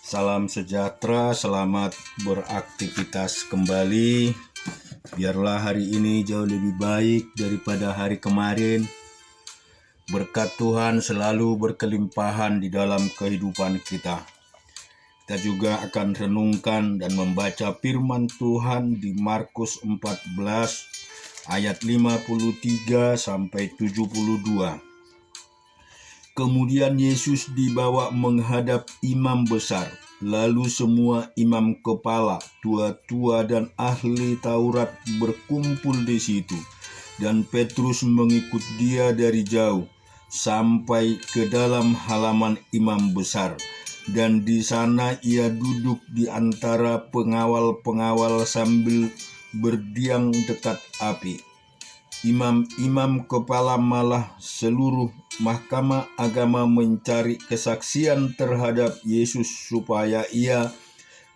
Salam sejahtera, selamat beraktivitas kembali. Biarlah hari ini jauh lebih baik daripada hari kemarin. Berkat Tuhan selalu berkelimpahan di dalam kehidupan kita. Kita juga akan renungkan dan membaca firman Tuhan di Markus 14 ayat 53 sampai 72. Kemudian Yesus dibawa menghadap imam besar. Lalu semua imam kepala, tua-tua dan ahli Taurat berkumpul di situ. Dan Petrus mengikut dia dari jauh sampai ke dalam halaman imam besar. Dan di sana ia duduk di antara pengawal-pengawal sambil berdiam dekat api. Imam-imam kepala malah seluruh mahkamah agama mencari kesaksian terhadap Yesus supaya ia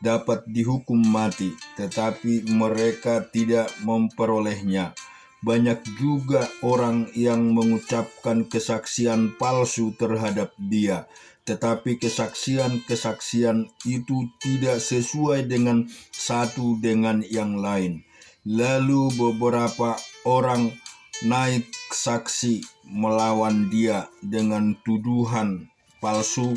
dapat dihukum mati, tetapi mereka tidak memperolehnya. Banyak juga orang yang mengucapkan kesaksian palsu terhadap dia, tetapi kesaksian-kesaksian itu tidak sesuai dengan satu dengan yang lain. Lalu beberapa orang naik saksi melawan dia dengan tuduhan palsu.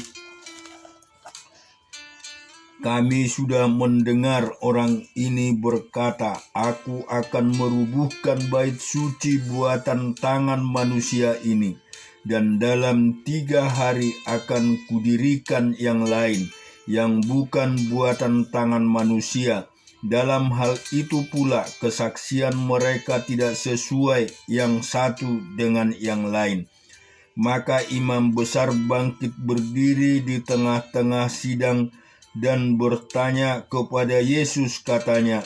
Kami sudah mendengar orang ini berkata, "Aku akan merubuhkan bait suci buatan tangan manusia ini, dan dalam 3 hari akan kudirikan yang lain, yang bukan buatan tangan manusia." Dalam hal itu pula kesaksian mereka tidak sesuai yang satu dengan yang lain. Maka imam besar bangkit berdiri di tengah-tengah sidang dan bertanya kepada Yesus, katanya,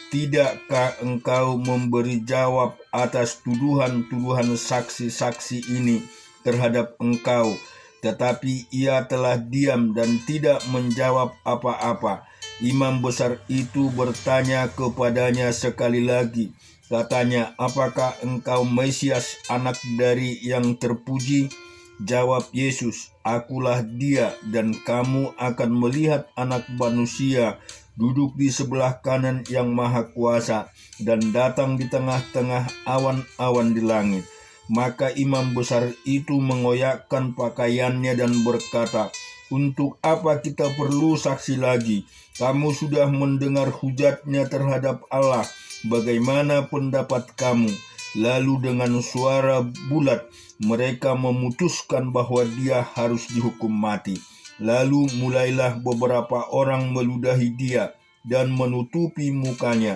"Tidakkah engkau memberi jawab atas tuduhan-tuduhan saksi-saksi ini terhadap engkau?" Tetapi ia telah diam dan tidak menjawab apa-apa. Imam besar itu bertanya kepadanya sekali lagi, katanya, "Apakah engkau Mesias, anak dari yang terpuji?" Jawab Yesus, "Akulah dia, dan kamu akan melihat Anak Manusia duduk di sebelah kanan yang Maha Kuasa dan datang di tengah-tengah awan-awan di langit." Maka imam besar itu mengoyakkan pakaiannya dan berkata, "Untuk apa kita perlu saksi lagi? Kamu sudah mendengar hujatnya terhadap Allah. Bagaimana pendapat kamu?" Lalu dengan suara bulat mereka memutuskan bahwa dia harus dihukum mati. Lalu mulailah beberapa orang meludahi dia dan menutupi mukanya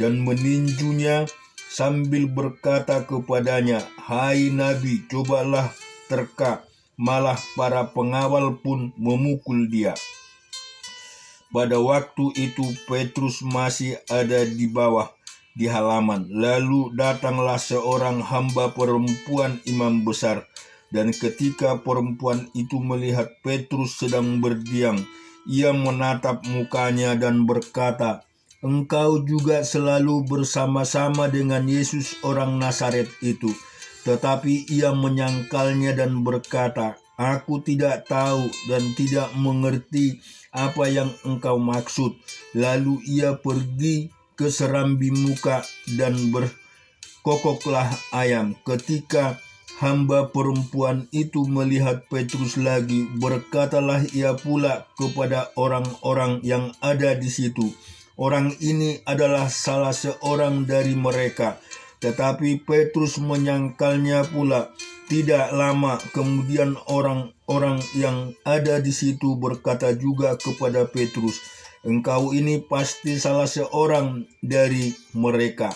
dan meninjunya sambil berkata kepadanya, "Hai Nabi, cobalah terka." Malah para pengawal pun memukul dia. Pada waktu itu Petrus masih ada di bawah di halaman. Lalu datanglah seorang hamba perempuan imam besar, dan ketika perempuan itu melihat Petrus sedang berdiam, ia menatap mukanya dan berkata, "Engkau juga selalu bersama-sama dengan Yesus orang Nazaret itu." Tetapi ia menyangkalnya dan berkata, "Aku tidak tahu dan tidak mengerti apa yang engkau maksud." Lalu ia pergi ke serambi muka dan berkokoklah ayam. Ketika hamba perempuan itu melihat Petrus lagi, berkatalah ia pula kepada orang-orang yang ada di situ, "Orang ini adalah salah seorang dari mereka." Tetapi Petrus menyangkalnya pula. Tidak lama kemudian orang-orang yang ada di situ berkata juga kepada Petrus, "Engkau ini pasti salah seorang dari mereka.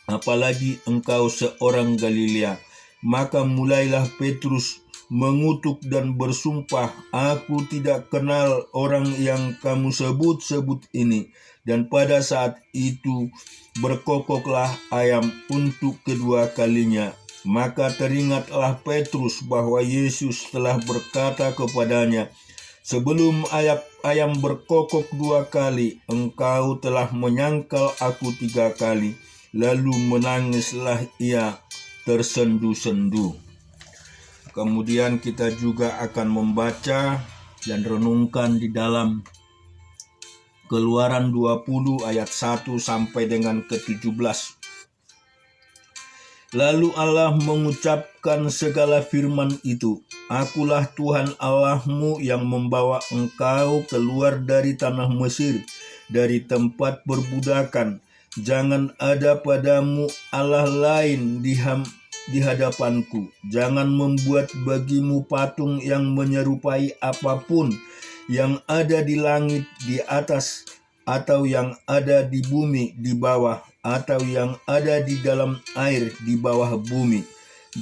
Apalagi engkau seorang Galilea." Maka mulailah Petrus mengutuk dan bersumpah, "Aku tidak kenal orang yang kamu sebut-sebut ini." Dan pada saat itu berkokoklah ayam untuk kedua kalinya. Maka teringatlah Petrus bahwa Yesus telah berkata kepadanya, "Sebelum ayam berkokok 2 kali, engkau telah menyangkal aku 3 kali." Lalu menangislah ia tersendu-sendu. Kemudian kita juga akan membaca dan renungkan di dalam Keluaran 20 ayat 1 sampai dengan ke-17. Lalu Allah mengucapkan segala firman itu, Akulah Tuhan Allahmu yang membawa engkau keluar dari tanah Mesir, dari tempat perbudakan. Jangan ada padamu Allah lain di hadapanku. Jangan membuat bagimu patung yang menyerupai apapun yang ada di langit di atas, atau yang ada di bumi di bawah, atau yang ada di dalam air di bawah bumi.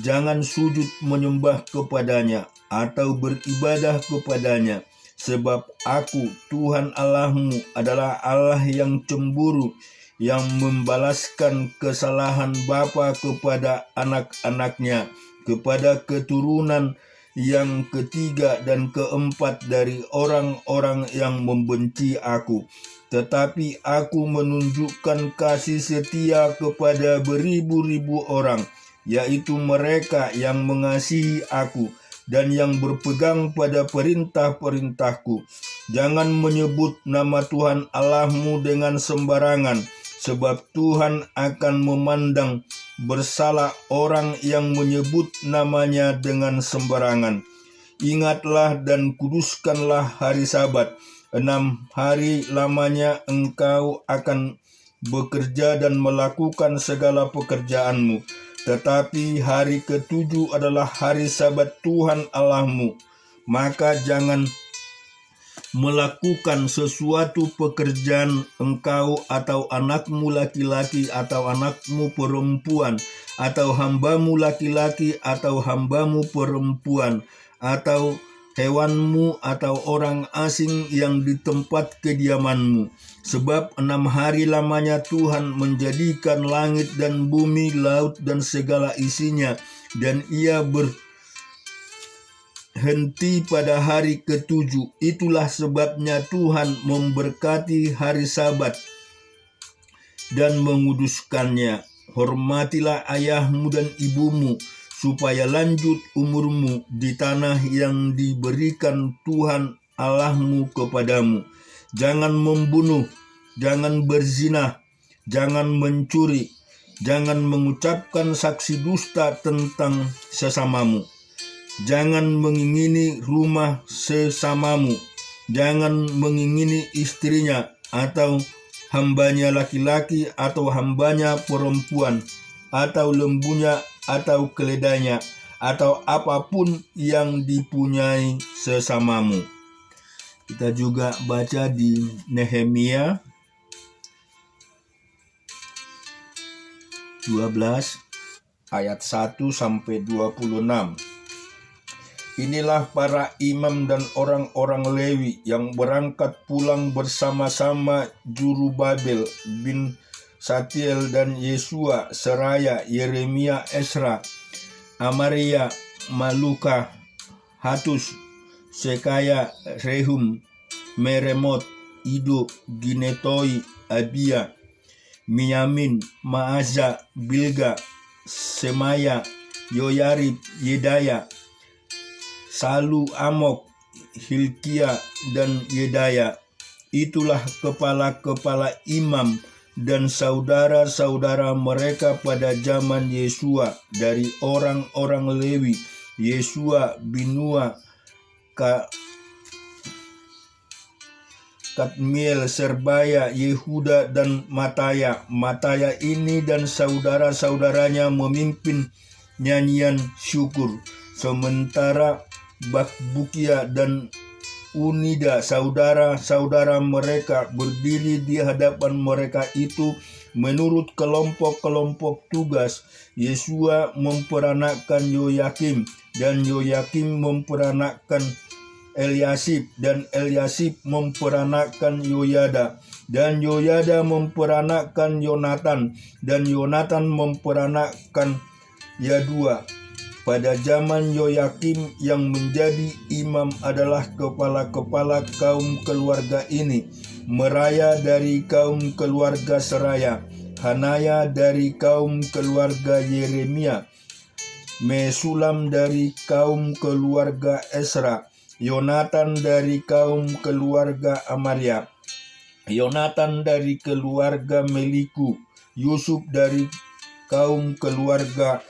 Jangan sujud menyembah kepadanya atau beribadah kepadanya, sebab Aku, Tuhan Allahmu, adalah Allah yang cemburu, yang membalaskan kesalahan bapa kepada anak-anaknya, kepada keturunan yang ketiga dan keempat dari orang-orang yang membenci Aku. Tetapi Aku menunjukkan kasih setia kepada beribu-ribu orang, yaitu mereka yang mengasihi Aku dan yang berpegang pada perintah-perintahku. Jangan menyebut nama Tuhan Allahmu dengan sembarangan, sebab Tuhan akan memandang bersalah orang yang menyebut namanya dengan sembarangan. Ingatlah dan kuduskanlah hari Sabat. 6 hari lamanya engkau akan bekerja dan melakukan segala pekerjaanmu. Tetapi hari ke-7 adalah hari Sabat Tuhan Allahmu. Maka jangan melakukan sesuatu pekerjaan engkau atau anakmu laki-laki atau anakmu perempuan atau hambamu laki-laki atau hambamu perempuan atau hewanmu atau orang asing yang di tempat kediamanmu. Sebab 6 hari lamanya Tuhan menjadikan langit dan bumi, laut dan segala isinya, dan Ia berhenti pada hari ke-7. Itulah sebabnya Tuhan memberkati hari Sabat dan menguduskannya. Hormatilah ayahmu dan ibumu, supaya lanjut umurmu di tanah yang diberikan Tuhan Allahmu kepadamu. Jangan membunuh, jangan berzina, jangan mencuri, jangan mengucapkan saksi dusta tentang sesamamu. Jangan mengingini rumah sesamamu, jangan mengingini istrinya atau hambanya laki-laki atau hambanya perempuan atau lembunya atau keledainya atau apapun yang dipunyai sesamamu. Kita juga baca di Nehemia 12 ayat 1 sampai 26. Inilah para imam dan orang-orang Lewi yang berangkat pulang bersama-sama Zerubabel bin Satiel dan Yesua, Seraya, Yeremia, Esra, Amaria, Maluka, Hatus, Sekaya, Rehum, Meremot, Ido, Ginetoi, Abia, Miyamin, Maaza, Bilga, Semaya, Yoyarib, Yedaya, Salu, Amok, Hilkia, dan Yedaya. Itulah kepala-kepala imam dan saudara-saudara mereka pada zaman Yesua dari orang-orang Lewi, Yesua, Binua, Kadmiel, Serbaya, Yehuda, dan Mataya. Mataya ini dan saudara-saudaranya memimpin nyanyian syukur, sementara Bakbukia dan Unida, saudara-saudara mereka, berdiri di hadapan mereka itu menurut kelompok-kelompok tugas. Yesua memperanakkan Yoyakim, dan Yoyakim memperanakkan Eliasib, dan Eliasib memperanakkan Yoyada, dan Yoyada memperanakkan Yonatan, dan Yonatan memperanakkan Yadua. Pada zaman Yoyakim yang menjadi imam adalah kepala-kepala kaum keluarga ini: Meraya dari kaum keluarga Seraya, Hanaya dari kaum keluarga Yeremia, Mesulam dari kaum keluarga Esra, Yonatan dari kaum keluarga Amaria, Yonatan dari keluarga Meliku, Yusuf dari kaum keluarga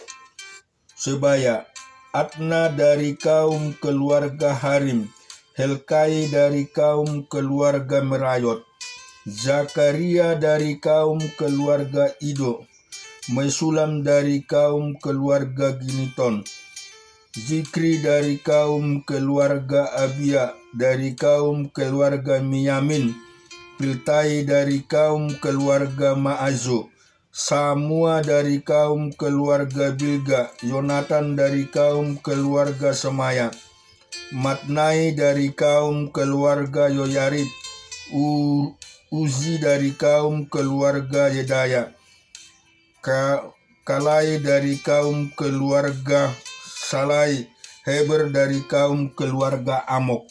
Sebaya, Adna dari kaum keluarga Harim, Helkai dari kaum keluarga Merayot, Zakaria dari kaum keluarga Ido, Mesulam dari kaum keluarga Giniton, Zikri dari kaum keluarga Abia, dari kaum keluarga Miyamin, Piltai dari kaum keluarga Maazo, Samua dari kaum keluarga Bilga, Yonatan dari kaum keluarga Semaya, Matnai dari kaum keluarga Yoyarib, Uzi dari kaum keluarga Yedaya, Kalai dari kaum keluarga Salai, Heber dari kaum keluarga Amok,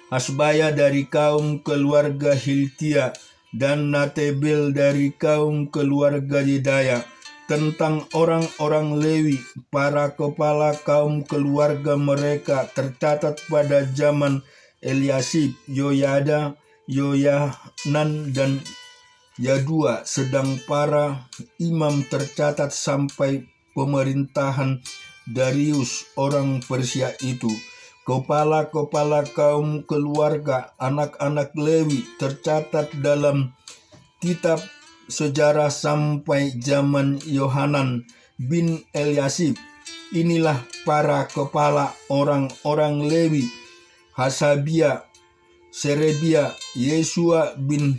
Asbaya dari kaum keluarga Hilkia, dan Natebel dari kaum keluarga Yedaya. Tentang orang-orang Lewi, para kepala kaum keluarga mereka tercatat pada zaman Eliasib, Yoyada, Yoyanan, dan Yadua, sedang para imam tercatat sampai pemerintahan Darius orang Persia itu. Kepala-kepala kaum keluarga anak-anak Lewi tercatat dalam kitab sejarah sampai zaman Yohanan bin Eliasib. Inilah para kepala orang-orang Lewi: Hasabia, Serebia, Yesua bin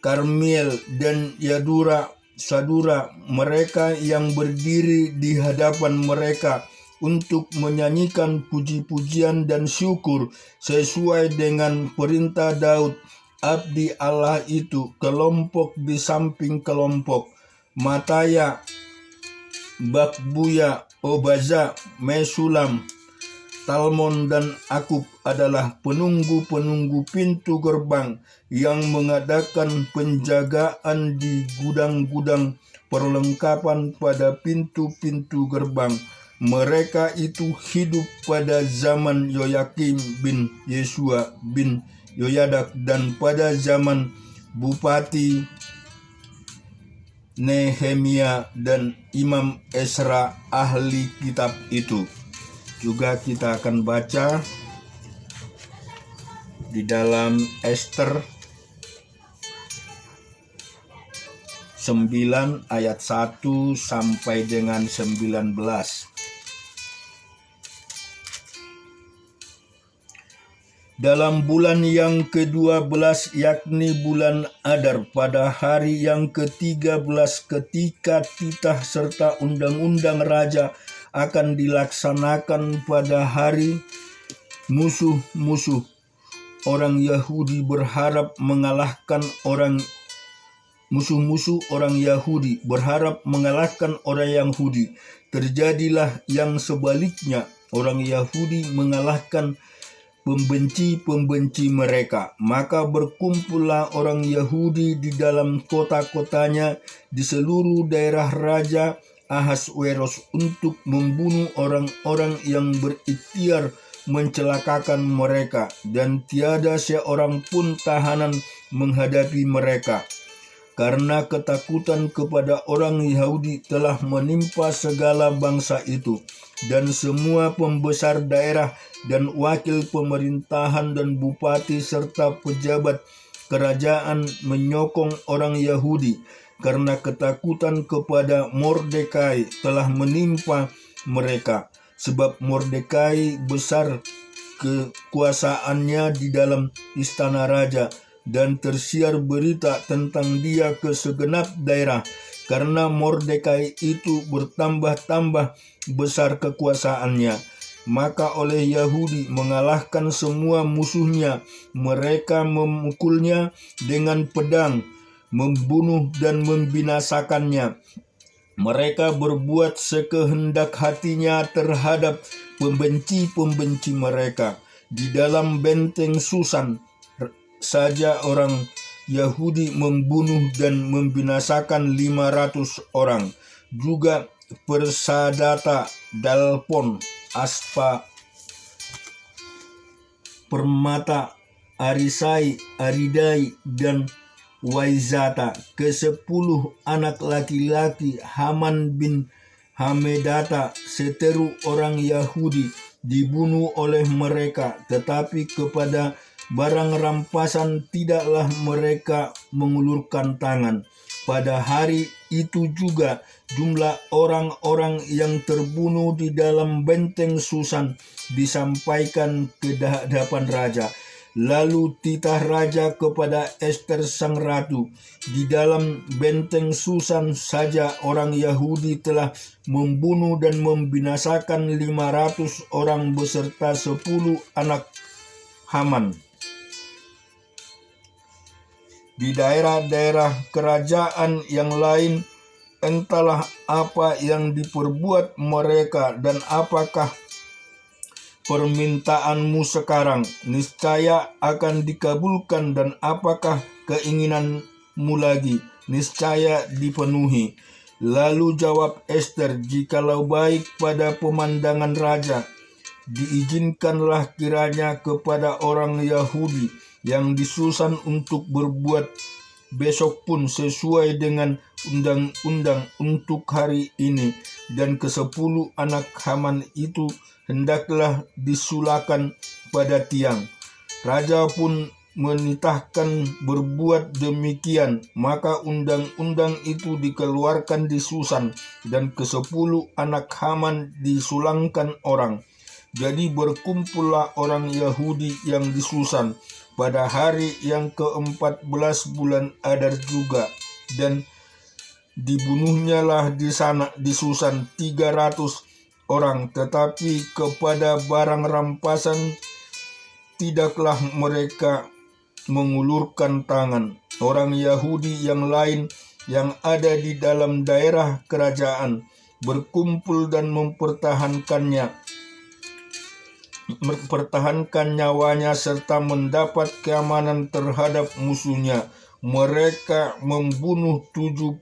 Karmiel, dan Yadura, Sadura. Mereka yang berdiri di hadapan mereka untuk menyanyikan puji-pujian dan syukur sesuai dengan perintah Daud, abdi Allah itu, kelompok di samping kelompok. Mataya, Bakbuya, Obaza, Mesulam, Talmon, dan Akub adalah penunggu-penunggu pintu gerbang yang mengadakan penjagaan di gudang-gudang perlengkapan pada pintu-pintu gerbang. Mereka itu hidup pada zaman Yoyakim bin Yesua bin Yoyadak dan pada zaman Bupati Nehemia dan Imam Esra ahli kitab itu. Juga kita akan baca di dalam Ester 9 ayat 1 sampai dengan 19. Dalam bulan yang ke-12, yakni bulan Adar, pada hari yang ke-13, ketika titah serta undang-undang raja akan dilaksanakan pada hari, musuh-musuh orang Yahudi berharap mengalahkan orang Yahudi. Terjadilah yang sebaliknya, orang Yahudi mengalahkan pembenci-pembenci mereka. Maka berkumpullah orang Yahudi di dalam kota-kotanya di seluruh daerah Raja Ahasweros untuk membunuh orang-orang yang berikhtiar mencelakakan mereka, dan tiada seorang pun tahanan menghadapi mereka. Karena ketakutan kepada orang Yahudi telah menimpa segala bangsa itu, dan semua pembesar daerah dan wakil pemerintahan dan bupati serta pejabat kerajaan menyokong orang Yahudi, karena ketakutan kepada Mordekai telah menimpa mereka. Sebab Mordekai besar kekuasaannya di dalam istana raja, dan tersiar berita tentang dia ke segenap daerah. Karena Mordekai itu bertambah-tambah besar kekuasaannya, maka oleh Yahudi mengalahkan semua musuhnya. Mereka memukulnya dengan pedang, membunuh dan membinasakannya. Mereka berbuat sekehendak hatinya terhadap pembenci-pembenci mereka. Di dalam benteng Susan saja orang Yahudi membunuh dan membinasakan 500 orang. Juga Persadata, Dalpon, Aspa, Permata, Arisai, Aridai, dan Waizata. Ke-10 anak laki-laki Haman bin Hamedata, seteru orang Yahudi, dibunuh oleh mereka, tetapi kepada barang rampasan tidaklah mereka mengulurkan tangan. Pada hari itu juga jumlah orang-orang yang terbunuh di dalam benteng Susan disampaikan ke hadapan raja. Lalu titah raja kepada Ester sang ratu, di dalam benteng Susan saja orang Yahudi telah membunuh dan membinasakan 500 orang beserta 10 anak Haman. Di daerah-daerah kerajaan yang lain, entahlah apa yang diperbuat mereka dan apakah permintaanmu sekarang, niscaya akan dikabulkan, dan apakah keinginanmu lagi, niscaya dipenuhi. Lalu jawab Ester, jikalau baik pada pemandangan raja, diizinkanlah kiranya kepada orang Yahudi yang di Susan untuk berbuat besok pun sesuai dengan undang-undang untuk hari ini, dan ke-10 anak Haman itu hendaklah disulakan pada tiang. Raja pun menitahkan berbuat demikian, maka undang-undang itu dikeluarkan di Susan, dan ke-10 anak Haman disulangkan orang. Jadi berkumpullah orang Yahudi yang di Susan pada hari yang ke-14 bulan Adar juga, dan dibunuhnyalah di sana di Susan 300 orang, tetapi kepada barang rampasan tidaklah mereka mengulurkan tangan. Orang Yahudi yang lain yang ada di dalam daerah kerajaan berkumpul dan mempertahankan nyawanya serta mendapat keamanan terhadap musuhnya. Mereka membunuh 75.000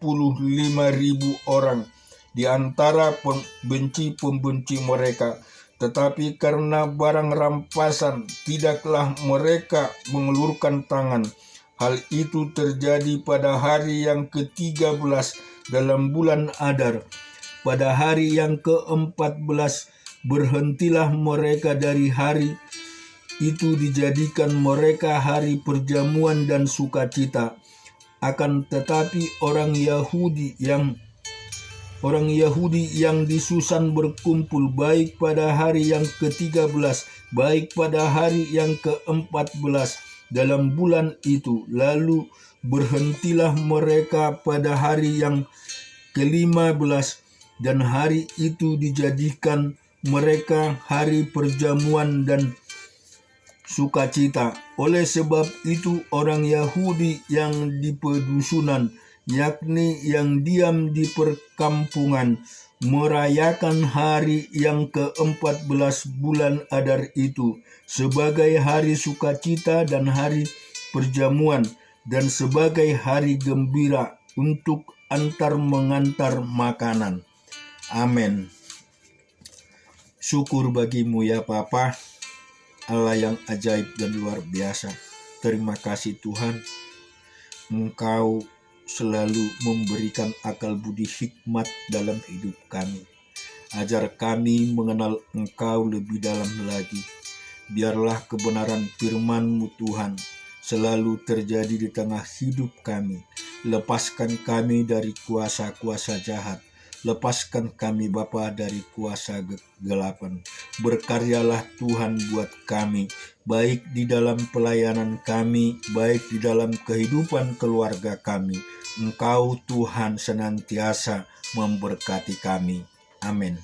orang di antara pembenci mereka, tetapi karena barang rampasan tidaklah mereka mengulurkan tangan. Hal itu terjadi pada hari yang ke-13 dalam bulan Adar. Pada hari yang ke-14 berhentilah mereka dari hari itu, dijadikan mereka hari perjamuan dan sukacita. Akan tetapi orang Yahudi yang di Susan berkumpul baik pada hari yang ke-13 baik pada hari yang ke-14 dalam bulan itu. Lalu berhentilah mereka pada hari yang ke-15, dan hari itu dijadikan mereka hari perjamuan dan sukacita. Oleh sebab itu orang Yahudi yang di pedusunan, yakni yang diam di perkampungan, merayakan hari yang ke-14 bulan Adar itu sebagai hari sukacita dan hari perjamuan, dan sebagai hari gembira untuk antar mengantar makanan. Amin. Syukur bagimu ya Bapa, Allah yang ajaib dan luar biasa. Terima kasih Tuhan, Engkau selalu memberikan akal budi hikmat dalam hidup kami. Ajar kami mengenal Engkau lebih dalam lagi. Biarlah kebenaran firman-Mu Tuhan selalu terjadi di tengah hidup kami. Lepaskan kami dari kuasa-kuasa jahat. Lepaskan kami Bapa dari kuasa kegelapan. Berkaryalah Tuhan buat kami, baik di dalam pelayanan kami, baik di dalam kehidupan keluarga kami. Engkau Tuhan senantiasa memberkati kami. Amin.